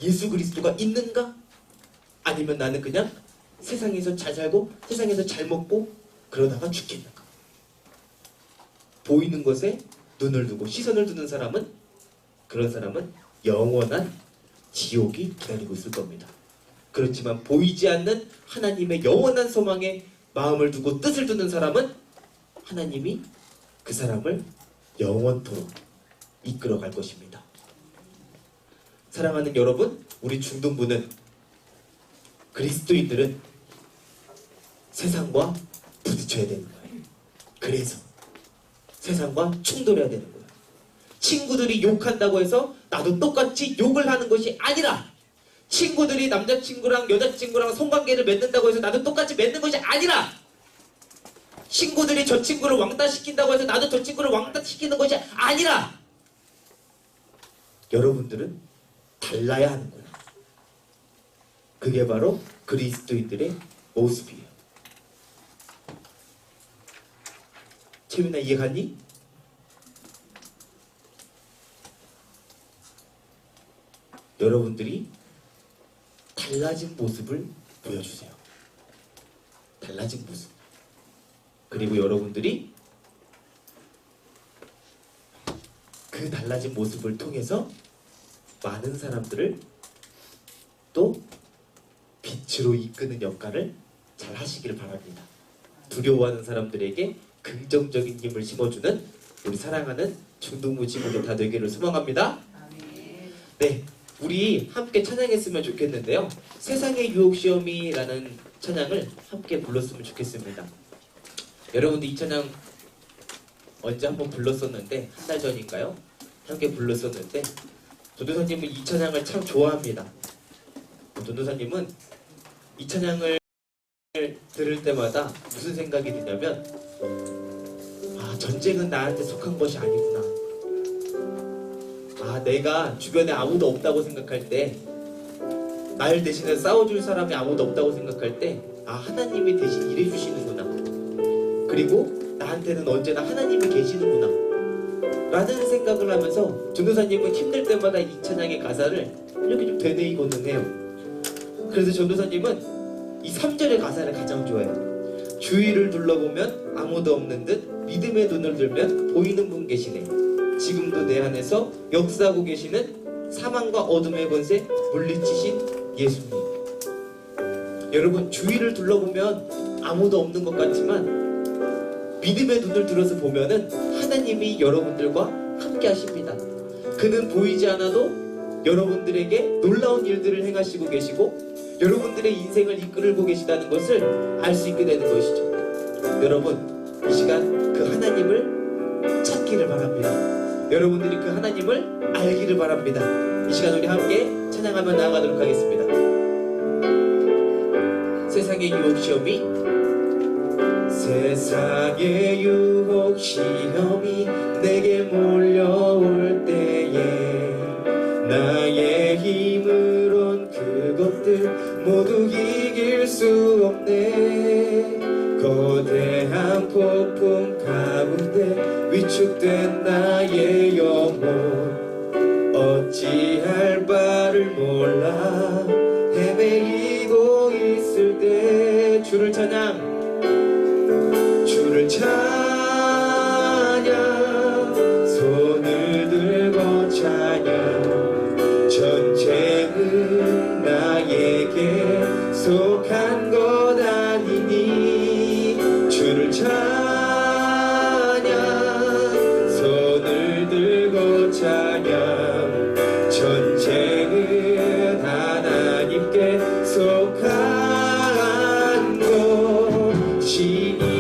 [SPEAKER 3] 예수 그리스도가 있는가? 아니면 나는 그냥 세상에서 잘 살고 세상에서 잘 먹고 그러다가 죽겠는가? 보이는 것에 눈을 두고 시선을 두는 사람은, 그런 사람은 영원한 지옥이 기다리고 있을 겁니다. 그렇지만 보이지 않는 하나님의 영원한 소망에 마음을 두고 뜻을 두는 사람은 하나님이 그 사람을 영원토록 이끌어갈 것입니다. 사랑하는 여러분, 우리 중동부는, 그리스도인들은 세상과 부딪혀야 되는 거예요. 그래서 세상과 충돌해야 되는 거예요. 친구들이 욕한다고 해서 나도 똑같이 욕을 하는 것이 아니라, 친구들이 남자친구랑 여자친구랑 성관계를 맺는다고 해서 나도 똑같이 맺는 것이 아니라, 친구들이 저 친구를 왕따시킨다고 해서 나도 저 친구를 왕따시키는 것이 아니라, 여러분들은 달라야 하는 거예요. 그게 바로 그리스도인들의 모습이에요. 채민아, 이해가니? 여러분들이 달라진 모습을 보여주세요. 달라진 모습. 그리고 여러분들이 그 달라진 모습을 통해서 많은 사람들을 또 빛으로 이끄는 역할을 잘 하시기를 바랍니다. 두려워하는 사람들에게 긍정적인 힘을 심어주는 우리 사랑하는 중동부 지구도 다 되기를 소망합니다. 네, 우리 함께 찬양했으면 좋겠는데요. 세상의 유혹시험이라는 찬양을 함께 불렀으면 좋겠습니다. 여러분들 이 찬양 언제 한번 불렀었는데, 한 달 전인가요? 함께 불렀었는데 전도사님은 이 찬양을 참 좋아합니다. 전도사님은 이 찬양을 들을 때마다 무슨 생각이 드냐면 아, 전쟁은 나한테 속한 것이 아니구나. 아, 내가 주변에 아무도 없다고 생각할 때, 날 대신에 싸워줄 사람이 아무도 없다고 생각할 때, 아, 하나님이 대신 일해주시는구나. 그리고 나한테는 언제나 하나님이 계시는구나 라는 생각을 하면서 전도사님은 힘들 때마다 이 찬양의 가사를 이렇게 좀 되뇌이고는 해요. 그래서 전도사님은 이 3절의 가사를 가장 좋아해요. 주위를 둘러보면 아무도 없는 듯 믿음의 눈을 들면 보이는 분 계시네. 지금도 내 안에서 역사하고 계시는 사망과 어둠의 권세 물리치신 예수님. 여러분, 주위를 둘러보면 아무도 없는 것 같지만 믿음의 눈을 들어서 보면은 하나님이 여러분들과 함께 하십니다. 그는 보이지 않아도 여러분들에게 놀라운 일들을 행하시고 계시고 여러분들의 인생을 이끌고 계시다는 것을 알 수 있게 되는 것이죠. 여러분, 이 시간 그 하나님을 찾기를 바랍니다. 여러분들이 그 하나님을 알기를 바랍니다. 이 시간 우리 함께 찬양하며 나아가도록 하겠습니다. 세상의 유혹 시험이 세상의 유혹 시험이 내게 몰려올 때에 나의 힘으론 그것들 모두 이길 수 없네. 거대한 폭풍 가운데 위축된 나의 영혼 어찌할 바를 몰라 헤매이고 있을 때 주를 찬양 손을 들고 찬양 전쟁은 나에게 속한 것 아니니 주를 찬양 손을 들고 찬양 전쟁은 하나님께 속한 것이니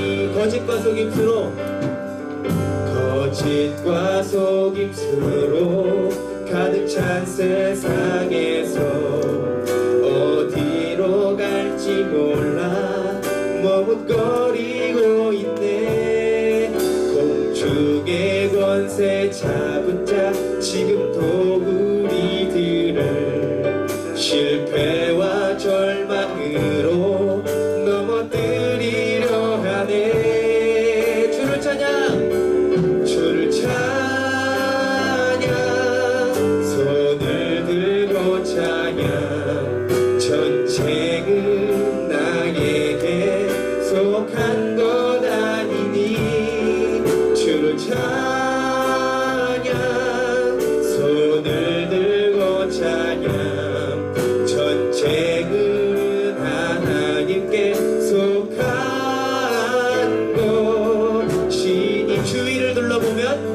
[SPEAKER 3] 거짓과 속임수로 가득 찬 세상에서 어디로 갈지 몰라 머뭇거리고 있네. 공중의 권세 잡은 자 지금도 우리들을 실패와 절망으로 넘어뜨리려 하네. 주를 찬양 손을 들고 찬양 전쟁은 나에게 속한 것 아니니 주를 찬양 손을 들고 찬양 전쟁은 하나님께 속한 것이니 주위를 둘러보면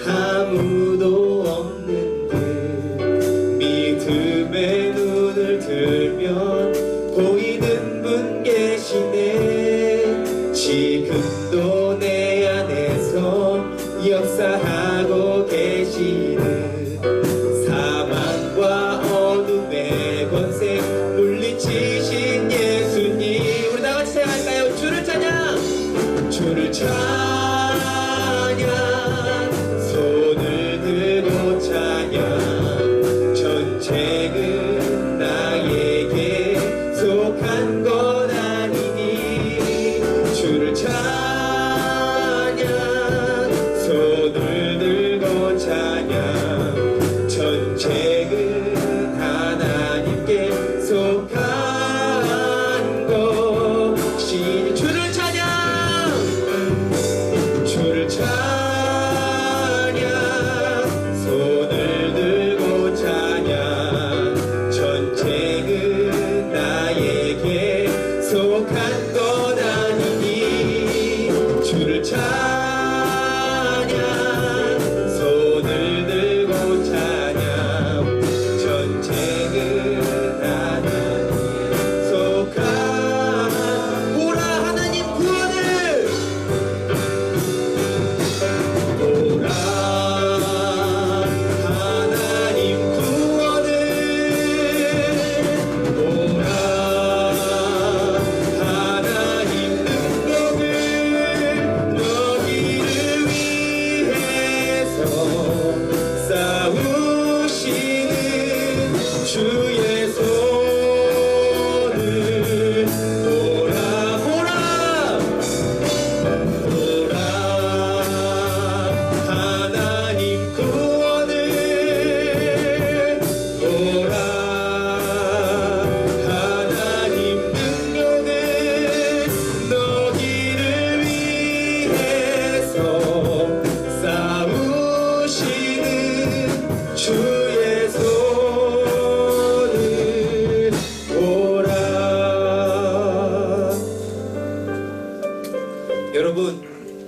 [SPEAKER 3] 아무도 없는 듯 믿음의 눈을 들면 보이는 분 계시네. 지금도 내 안에서 역사하고 계시는 사망과 어둠의 권세 물리치신 예수님. 우리 다같이 생각할까요? 주를 찬양 주를 찬양 손을 들고 찬양 전쟁은 나에게 속한 것 아니니 주를 찬양 손을 들고 찬양 전쟁은 하나님께 속한 것이 주를 찬양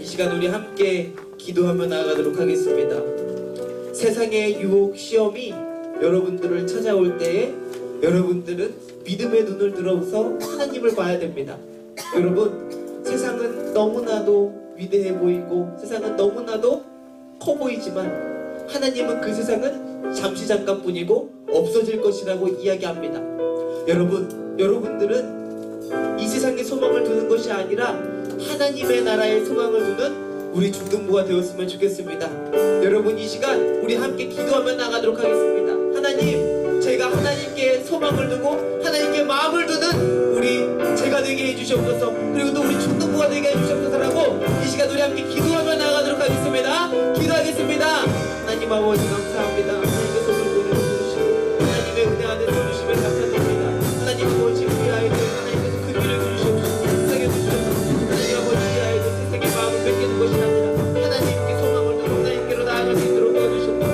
[SPEAKER 3] 이 시간 우리 함께 기도하며 나아가도록 하겠습니다. 세상의 유혹, 시험이 여러분들을 찾아올 때에 여러분들은 믿음의 눈을 들어서 하나님을 봐야 됩니다. 여러분, 세상은 너무나도 위대해 보이고 세상은 너무나도 커 보이지만 하나님은 그 세상은 잠시 잠깐뿐이고 없어질 것이라고 이야기합니다. 여러분들은 이 세상에 소망을 두는 것이 아니라 하나님의 나라에 소망을 두는 우리 중등부가 되었으면 좋겠습니다. 여러분, 이 시간 우리 함께 기도하며 나가도록 하겠습니다. 하나님, 제가 하나님께 소망을 두고 하나님께 마음을 두는 우리 제가 되게 해주시옵소서. 그리고 또 우리 중등부가 되게 해주시옵소서라고 이 시간 우리 함께 기도하며 나가도록 하겠습니다. 기도하겠습니다. 하나님 아버지 감사합니다. 하나님의 손을 보내주시고 하나님의 은혜 안에서 주시면 감사드립니다. 하나님 아버지, 우리 아이들 하나님께서 그 길을 주시옵소서. 세상에 주시옵소서. 하나님 아버지, 우리 아이들 세상의 마음을 뺏기는 것이 아니라 하나님께 소망을 두고 하나님께로 나아갈 수 있도록 도와주시옵소서.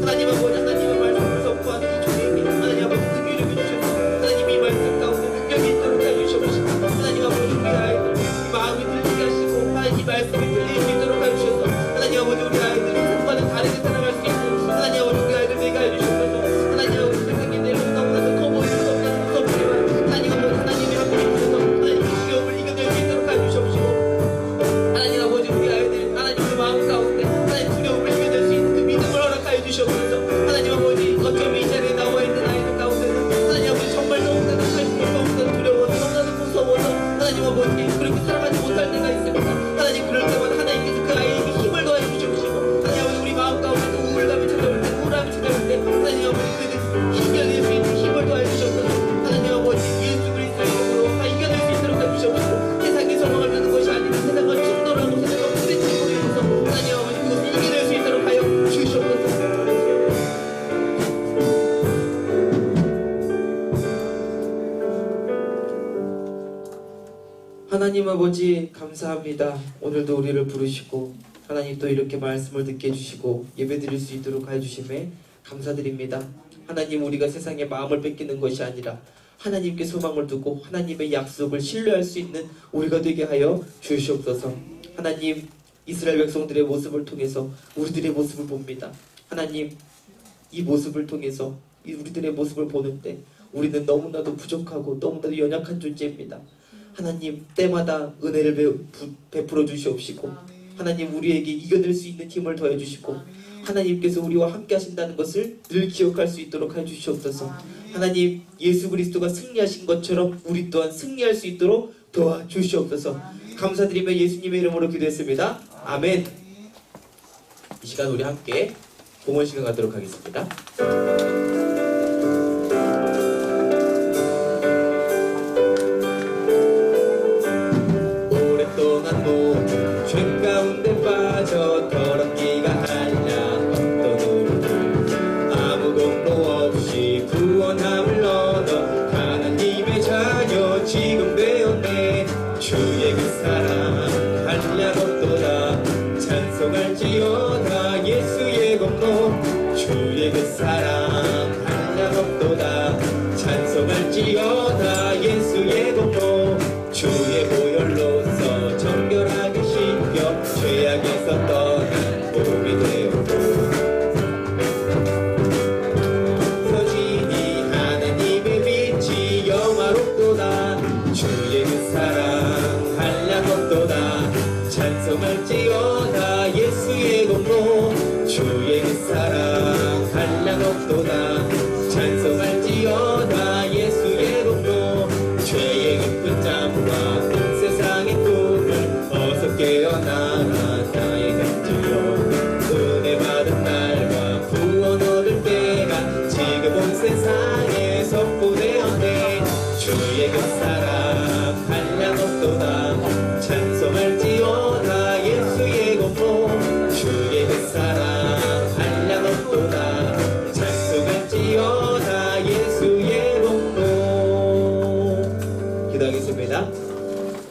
[SPEAKER 3] 하나님 아버지, 하나님의 말씀을 선포하는 이 주님께 하나님 아버지 그 길을 주시옵소서. 하나님 이 말씀 가운데 능력이 있도록 해주시옵소서. 하나님 아버지, 우리 아이들 마음이 들리게 하시고 하나님 이 말씀이 들릴 수 있도록 해주셔서 하나님 아버지, 우리 아이들 세상과는 다르게 살아갈 수 있도록 하나님 아버지, 우리 아이들 내가 해주시옵소서. 하나님 아버지, 세상에 내는 너무나도 커 보이고 너무나도 무섭지만 하나님 아버지, 하나님이 함께 해주셔서 하나님 그 두려움을 이겨낼 수 있도록 해주시옵시고 하나님 아버지, 우리 아이들 하나님의 마음 가운데 하나님 두려움을 이겨낼 수 있는 그 믿음을 허락하여 주시옵소서. 하나님 아버지, 어쩜 이 자리에 나와 있는 아이들 가운데는 하나님 아버지 정말 너무나도 살고 너무나도 두려워서 너무나도 무서워서 하나님 아버지 그렇게 살아가지 못할 때가 있습니다. 하나님, 그럴 때마다 하나님께서 그 아이에게 힘을 더해 주시옵시고 하나님 아버지, 우리 마음 가운데 우울감이 찾아올 때 우울함이 찾아올 때 하나님 아버지 그는 이겨낼 수 있는 힘을 더해 주시옵소서. 하나님 아버지, 예수 그리스도의 이름으로 다 이겨낼 수 있도록 해주시옵시고 세상에 소망을 두는 것이 아니라 세상과 충돌하고 세상과 부딪히고 있어서 하나님 아버지 그것을 이겨낼 수 있도록 하여 주시옵소서. 하나님 아버지 감사합니다. 오늘도 우리를 부르시고 하나님 또 이렇게 말씀을 듣게 해주시고 예배드릴 수 있도록 해주심에 감사드립니다. 하나님, 우리가 세상에 마음을 뺏기는 것이 아니라 하나님께 소망을 두고 하나님의 약속을 신뢰할 수 있는 우리가 되게 하여 주시옵소서. 하나님, 이스라엘 백성들의 모습을 통해서 우리들의 모습을 봅니다. 하나님, 이 모습을 통해서 우리들의 모습을 보는데 우리는 너무나도 부족하고 너무나도 연약한 존재입니다. 하나님, 때마다 은혜를 베풀어 주시옵시고 하나님, 우리에게 이겨낼 수 있는 힘을 더해 주시고 하나님께서 우리와 함께 하신다는 것을 늘 기억할 수 있도록 해 주시옵소서. 하나님, 예수 그리스도가 승리하신 것처럼 우리 또한 승리할 수 있도록 도와주시옵소서. 감사드리며 예수님의 이름으로 기도했습니다. 아멘. 이 시간 우리 함께 봉헌 시간 갖도록 하겠습니다. 오랫동안 모든 죄 가운데 빠져 더럽기가 한량 어떤 우리들 아무 공로 없이 구원함을 얻어 하나님의 자녀 지금 되었네. 주의 그 사랑 한량 없도다 찬송할지어다 예수의 공로. 주의 그 사랑 한량 없도다 찬송할지어다 예수의 공로. 주의 보혈로서 정결하게 씻겨 죄악에서 떠난 복이 되었고 서진이 하나님의 빛이 영화롭도다. 주의 그 사랑 한량 없도다 찬송할지어다 예수의 공로. 주의 그 사랑 한량 없도다 찬송할지어다 예수의 공로. 죄의 깊은 잠과 세상의 꿈을 어서 깨어나라 나의 형제여. 은혜 받은 날과 구원 얻을 때가 지금 온 세상에 선포되었네. 주의 그 사랑 한량 없도다 찬송할지어다 예수의 공로. 주의 그 사랑 한량 없도다 찬송할지어다 예수의 공로. 기도하겠습니다.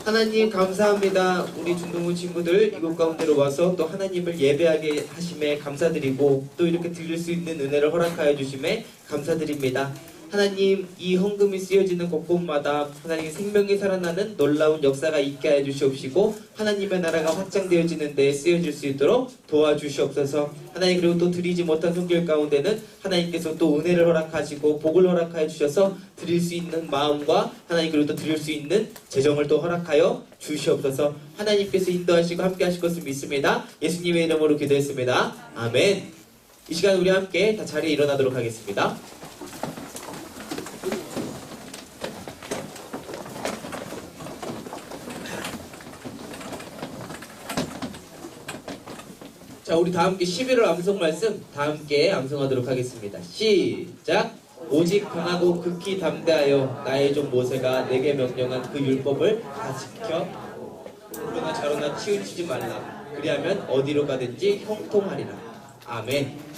[SPEAKER 3] 하나님 감사합니다. 우리 중동부 친구들 이곳 가운데로 와서 또 하나님을 예배하게 하심에 감사드리고 또 이렇게 드릴 수 있는 은혜를 허락하여 주심에 감사드립니다. 하나님, 이 헌금이 쓰여지는 곳곳마다 하나님 생명이 살아나는 놀라운 역사가 있게 해 주시옵시고 하나님의 나라가 확장되어지는 데 쓰여질 수 있도록 도와주시옵소서. 하나님, 그리고 또 드리지 못한 손길 가운데는 하나님께서 또 은혜를 허락하시고 복을 허락하여 주셔서 드릴 수 있는 마음과 하나님, 그리고 또 드릴 수 있는 재정을 또 허락하여 주시옵소서. 하나님께서 인도하시고 함께 하실 것을 믿습니다. 예수님의 이름으로 기도했습니다. 아멘. 이 시간 우리 함께 다 자리에 일어나도록 하겠습니다. 자, 우리 다 함께 11월 암송 말씀 다 함께 암송하도록 하겠습니다. 시작! 오직 강하고 극히 담대하여 나의 종 모세가 내게 명령한 그 율법을 다 지켜 그러나 자로나 치우치지 말라. 그리하면 어디로 가든지 형통하리라. 아멘.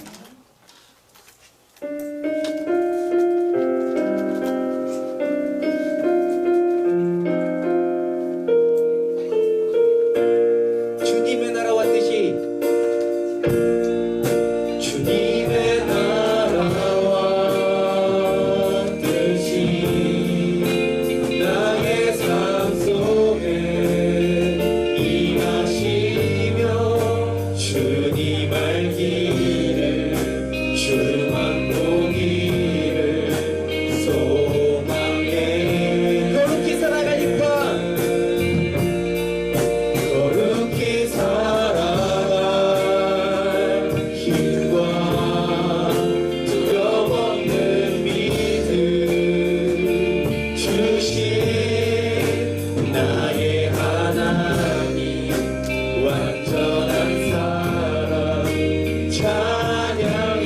[SPEAKER 3] 주님의 나라와 뜻이 주님의 나라와 뜻이 나의 삶 속에 임하시며 주님 알기를 주만 보기를 소망해 거룩히 살아가니까 거룩히 살아갈 힘과 두려움 없는 믿음 주신 나의 하나님 완전한 사랑 찬양해.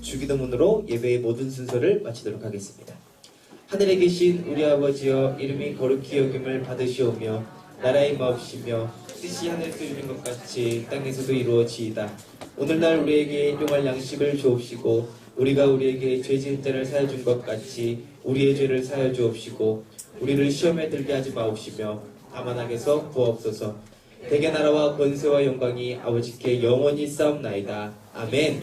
[SPEAKER 3] 주기도문으로 예배의 모든 순서를 마치도록 하겠습니다. 하늘에 계신 우리 아버지여, 이름이 거룩히 여김을 받으시오며 나라의 마옵시며 뜻이 하늘에서 이루는 것 같이 땅에서도 이루어지이다. 오늘날 우리에게 일용할 양식을 주옵시고 우리가 우리에게 죄 지은 자를 사여 준 것 같이 우리의 죄를 사여 주옵시고 우리를 시험에 들게 하지 마옵시며 다만 악에서 구하옵소서. 대개 나라와 권세와 영광이 아버지께 영원히 싸움나이다. 아멘.